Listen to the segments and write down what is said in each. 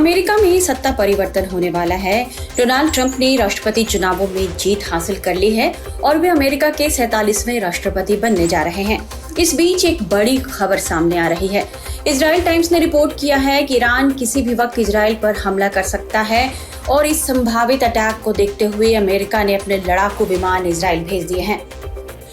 America में सत्ता परिवर्तन होने वाला है। डोनाल्ड ट्रंप ने राष्ट्रपति चुनावों में जीत हासिल कर ली है और वे अमेरिका के 47वें राष्ट्रपति बनने जा रहे हैं। इस बीच एक बड़ी खबर सामने आ रही है। इजराइल टाइम्स ने रिपोर्ट किया है कि ईरान किसी भी वक्त इजराइल पर हमला कर सकता है और इस संभावित अटैक को देखते हुए अमेरिका ने अपने लड़ाकू विमान इजराइल भेज दिए हैं।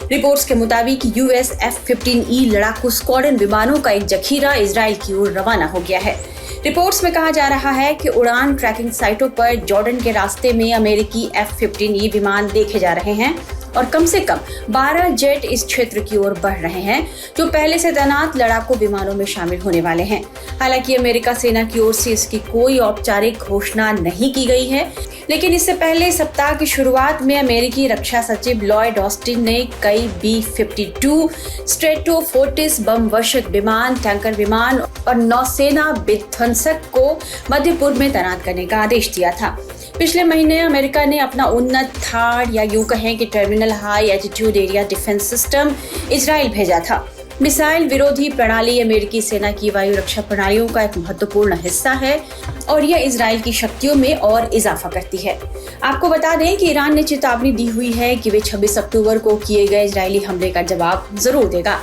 रिपोर्ट्स के मुताबिक यूएस F-15E लड़ाकू स्क्वाड्रन विमानों का एक जखीरा इजराइल की ओर रवाना हो गया है। रिपोर्ट्स में कहा जा रहा है कि उड़ान ट्रैकिंग साइटों पर जॉर्डन के रास्ते में अमेरिकी F-15E विमान देखे जा रहे हैं और कम से कम 12 जेट इस क्षेत्र की ओर बढ़ रहे हैं, जो पहले से तैनात लड़ाकू विमानों में शामिल होने वाले हैं। हालांकि अमेरिका सेना की ओर से इसकी कोई औपचारिक घोषणा नहीं की गई है, लेकिन इससे पहले सप्ताह की शुरुआत में अमेरिकी रक्षा सचिव लॉयड ऑस्टिन ने कई B-52 स्ट्रेटोफोर्टिस बम वर्षक विमान, टैंकर विमान और नौसेना विध्वंसक को मध्य पूर्व में तैनात करने का आदेश दिया था। पिछले महीने अमेरिका ने अपना उन्नत थार या यूं कहें कि terminal high altitude area defence system Israel भेजा था। मिसाइल विरोधी प्रणाली अमेरिकी सेना की वायु रक्षा प्रणालियों का एक महत्वपूर्ण हिस्सा है और यह इजराइल की शक्तियों में और इजाफा करती है। आपको बता दें कि ईरान ने चेतावनी दी हुई है कि वे 26 अक्टूबर को किए गए इजरायली हमले का जवाब जरूर देगा।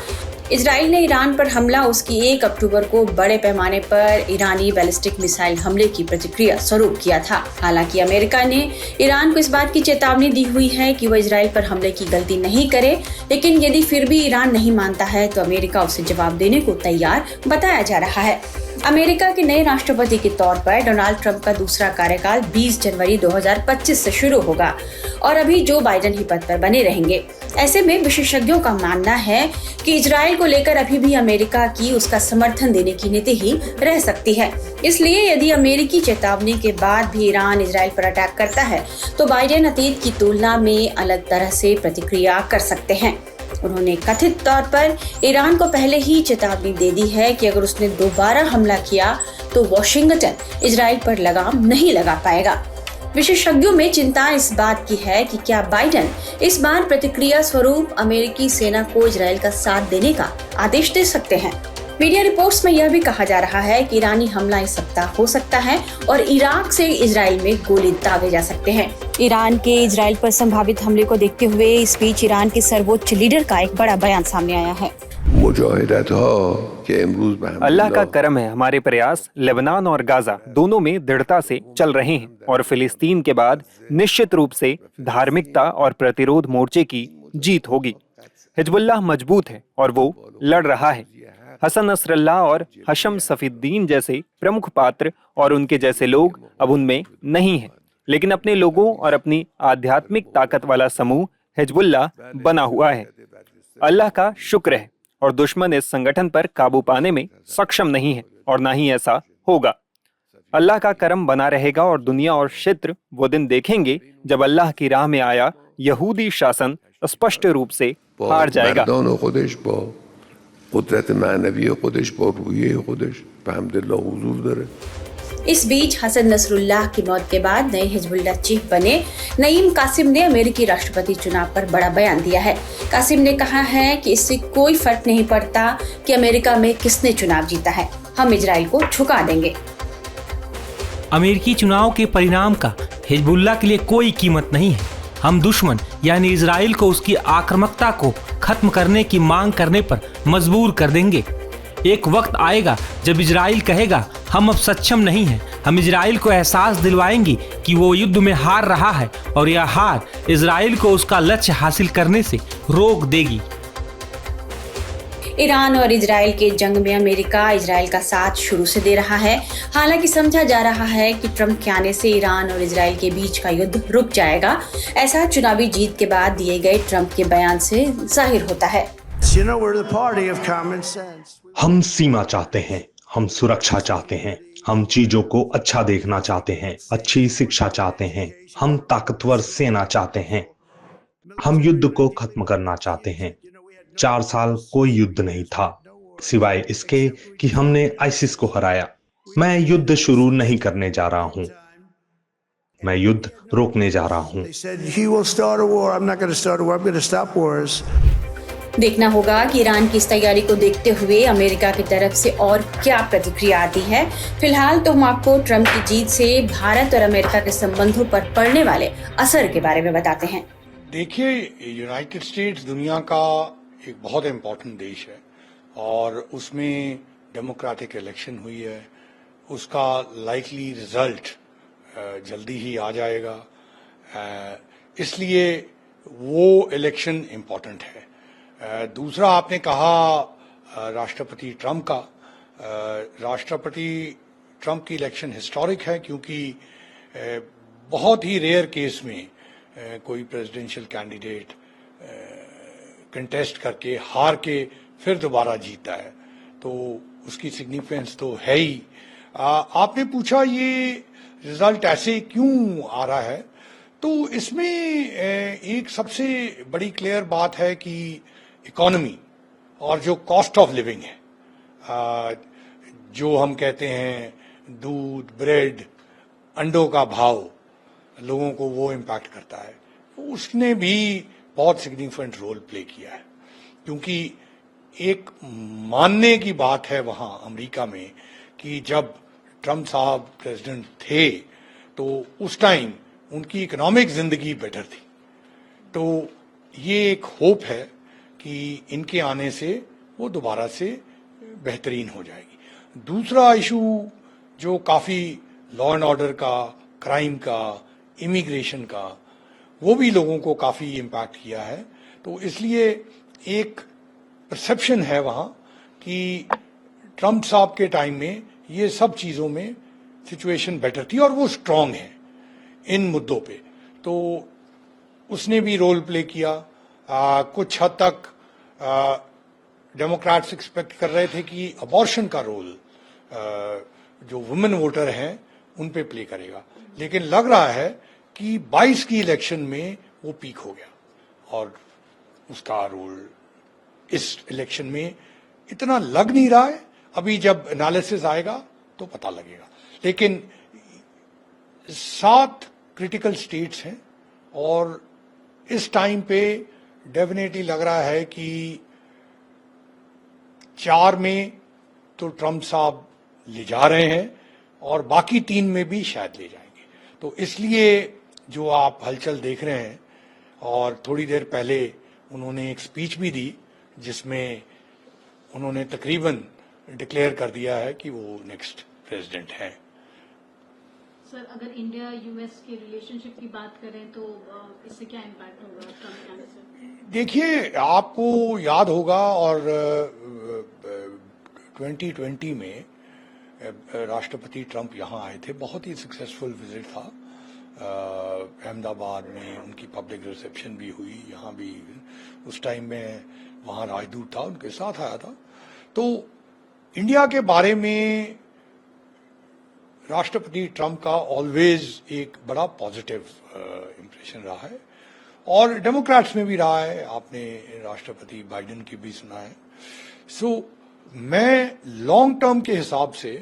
इजराइल ने ईरान पर हमला उसकी 1 अक्टूबर को बड़े पैमाने पर ईरानी बैलिस्टिक मिसाइल हमले की प्रतिक्रिया स्वरूप किया था। हालांकि अमेरिका ने ईरान को इस बात की चेतावनी दी हुई है कि वह इजराइल पर हमले की गलती नहीं करे, लेकिन यदि फिर भी ईरान नहीं मानता है तो अमेरिका उसे जवाब देने को तैयार बताया जा रहा है। अमेरिका के नए राष्ट्रपति के तौर पर डोनाल्ड ट्रंप का दूसरा कार्यकाल 20 जनवरी 2025 से शुरू होगा और अभी जो बाइडेन ही पद पर बने रहेंगे। ऐसे में विशेषज्ञों का मानना है कि इजराइल को लेकर अभी भी अमेरिका की उसका समर्थन देने की नीति ही रह सकती है। इसलिए यदि अमेरिकी चेतावनी के बाद भी ईरान इजराइल पर अटैक करता है तो बाइडेन अतीत की तुलना में अलग तरह से प्रतिक्रिया कर सकते हैं। उन्होंने कथित तौर पर ईरान को पहले ही चेतावनी दे दी है कि अगर उसने दोबारा हमला किया तो वॉशिंगटन इजराइल पर लगाम नहीं लगा पाएगा। विशेषज्ञों में चिंता इस बात की है कि क्या बाइडेन इस बार प्रतिक्रिया स्वरूप अमेरिकी सेना को इजराइल का साथ देने का आदेश दे सकते हैं। मीडिया रिपोर्ट्स में यह भी कहा जा रहा है कि ईरानी हमला इस सप्ताह हो सकता है और इराक से इजराइल में गोली दागे जा सकते हैं। ईरान के इजराइल पर संभावित हमले को देखते हुए इस बीच ईरान के सर्वोच्च लीडर का एक बड़ा बयान सामने आया है। अल्लाह का करम है, हमारे प्रयास लेबनान और गाजा दोनों में दृढ़ता से चल रहे हैं और फिलिस्तीन के बाद निश्चित रूप से धार्मिकता और प्रतिरोध मोर्चे की जीत होगी। हिजबुल्लाह मजबूत है और वो लड़ रहा है। हसन नसरल्लाह और हशम सफीद्दीन जैसे प्रमुख पात्र और उनके जैसे लोग अब उनमें नहीं हैं, लेकिन अपने लोगों और अपनी आध्यात्मिक ताकत वाला समूह हिजबुल्लाह बना हुआ है। अल्लाह का शुक्र है और दुश्मन इस संगठन पर काबू पाने में सक्षम नहीं है और ना ही ऐसा होगा। अल्लाह का करम बना रहेगा और दुनिया और क्षेत्र वो दिन देखेंगे जब अल्लाह की राह में आया यहूदी शासन स्पष्ट रूप से हार जाएगा। इस बीच हसन नसरुल्लाह की मौत के बाद नए हिजबुल्लाह चीफ बने नईम कासिम ने अमेरिकी राष्ट्रपति चुनाव पर बड़ा बयान दिया है। कासिम ने कहा है कि इससे कोई फर्क नहीं पड़ता कि अमेरिका में किसने चुनाव जीता है, हम इजराइल को झुका देंगे। अमेरिकी चुनाव के परिणाम का हिजबुल्लाह के लिए कोई कीमत नहीं है। हम दुश्मन यानी इजराइल को उसकी आक्रामकता को खत्म करने की मांग करने पर मजबूर कर देंगे। एक वक्त आएगा जब इजराइल कहेगा हम अब सक्षम नहीं हैं। हम इजराइल को एहसास दिलवाएंगे कि वो युद्ध में हार रहा है और यह हार इजराइल को उसका लक्ष्य हासिल करने से रोक देगी। ईरान और इजराइल के जंग में अमेरिका इजराइल का साथ शुरू से दे रहा है। हालांकि समझा जा रहा है कि ट्रंप के आने से ईरान और इजराइल के बीच का युद्ध रुक जाएगा। ऐसा चुनावी जीत के बाद दिए गए ट्रंप के बयान से जाहिर होता है। हम सीमा चाहते हैं, हम सुरक्षा चाहते हैं, हम चीजों को अच्छा देखना चाहते हैं, अच्छी शिक्षा चाहते हैं, हम ताकतवर सेना चाहते हैं, हम युद्ध को खत्म करना चाहते हैं। 4 साल कोई युद्ध नहीं था सिवाय इसके कि हमने आईसिस को हराया। मैं युद्ध शुरू नहीं करने जा रहा हूं, मैं युद्ध रोकने जा रहा हूं। देखना होगा कि ईरान की इस तैयारी को देखते हुए अमेरिका की तरफ से और क्या प्रतिक्रिया आती है। फिलहाल तो हम आपको ट्रंप की जीत से भारत और अमेरिका के संबंधों पर पड़ने वाले असर के बारे में बताते हैं। देखिए, यूनाइटेड स्टेट्स दुनिया का एक बहुत इम्पोर्टेंट देश है और उसमें डेमोक्रेटिक इलेक्शन हुई है। उसका लाइकली रिजल्ट जल्दी ही आ जाएगा, इसलिए वो इलेक्शन इम्पोर्टेंट है। दूसरा, आपने कहा राष्ट्रपति ट्रंप का। राष्ट्रपति ट्रंप की इलेक्शन हिस्टोरिक है क्योंकि बहुत ही रेयर केस में कोई प्रेसिडेंशियल कैंडिडेट कंटेस्ट करके हार के फिर दोबारा जीता है, तो उसकी सिग्निफिकेंस तो है ही। आपने पूछा ये रिजल्ट ऐसे क्यों आ रहा है, तो इसमें एक सबसे बड़ी क्लियर बात है कि इकोनॉमी और जो कॉस्ट ऑफ लिविंग है, जो हम कहते हैं दूध, ब्रेड, अंडों का भाव, लोगों को वो इम्पैक्ट करता है। उसने भी बहुत सिग्निफिकेंट रोल प्ले किया है, क्योंकि एक मानने की बात है वहां अमेरिका में कि जब ट्रंप साहब प्रेसिडेंट थे तो उस टाइम उनकी इकोनॉमिक जिंदगी बेटर थी। तो ये एक होप है कि इनके आने से वो दोबारा से बेहतरीन हो जाएगी। दूसरा इशू जो काफी लॉ एंड ऑर्डर का, क्राइम का, इमिग्रेशन का, वो भी लोगों को काफी इम्पैक्ट किया है। तो इसलिए एक परसेप्शन है वहां कि ट्रंप साहब के टाइम में ये सब चीजों में सिचुएशन बेटर थी और वो स्ट्रांग है इन मुद्दों पे, तो उसने भी रोल प्ले किया। कुछ हद तक डेमोक्रेट्स एक्सपेक्ट कर रहे थे कि अबॉर्शन का रोल जो वुमेन वोटर हैं उन पे प्ले करेगा, लेकिन लग रहा है कि 22 की इलेक्शन में वो पीक हो गया और उसका रोल इस इलेक्शन में इतना लग नहीं रहा है। अभी जब एनालिसिस आएगा तो पता लगेगा। लेकिन 7 क्रिटिकल स्टेट्स हैं और इस टाइम पे डेफिनेटली लग रहा है कि 4 में तो ट्रंप साहब ले जा रहे हैं और बाकी 3 में भी शायद ले जाएंगे। तो इसलिए जो आप हलचल देख रहे हैं, और थोड़ी देर पहले उन्होंने एक स्पीच भी दी जिसमें उन्होंने तकरीबन डिक्लेयर कर दिया है कि वो नेक्स्ट प्रेसिडेंट हैं। सर, अगर इंडिया यूएस के रिलेशनशिप की बात करें तो इससे क्या इम्पैक्ट होगा ट्रंप आने से? देखिए, आपको याद होगा और 2020 में राष्ट्रपति ट्रंप यहाँ आए थे, बहुत ही सक्सेसफुल विजिट था। अहमदाबाद में उनकी पब्लिक रिसेप्शन भी हुई, यहाँ भी। उस टाइम में वहाँ राजदूत था, उनके साथ आया था। तो इंडिया के बारे में राष्ट्रपति ट्रंप का ऑलवेज एक बड़ा पॉजिटिव इम्प्रेशन रहा है और डेमोक्रेट्स में भी रहा है। आपने राष्ट्रपति बाइडेन की भी सुना है। सो मैं लॉन्ग टर्म के हिसाब से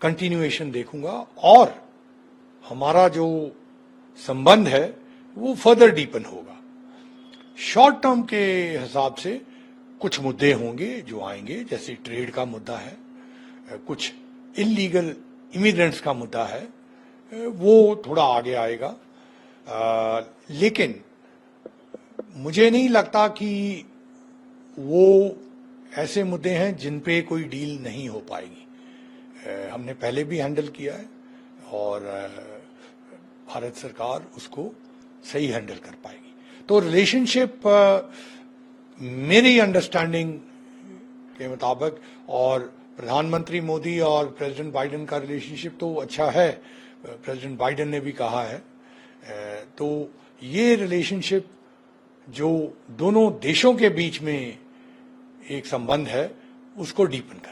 कंटिन्यूएशन देखूंगा और हमारा जो संबंध है वो फर्दर डीपन होगा। शॉर्ट टर्म के हिसाब से कुछ मुद्दे होंगे जो आएंगे, जैसे ट्रेड का मुद्दा है, कुछ इलीगल इमिग्रेंट्स का मुद्दा है, वो थोड़ा आगे आएगा। लेकिन मुझे नहीं लगता कि वो ऐसे मुद्दे हैं जिन पे कोई डील नहीं हो पाएगी। हमने पहले भी हैंडल किया है और भारत सरकार उसको सही हैंडल कर पाएगी। तो रिलेशनशिप मेरी अंडरस्टैंडिंग के मुताबिक, और प्रधानमंत्री मोदी और प्रेसिडेंट बाइडेन का रिलेशनशिप तो अच्छा है, प्रेसिडेंट बाइडेन ने भी कहा है। तो ये रिलेशनशिप जो दोनों देशों के बीच में एक संबंध है उसको डीपन कर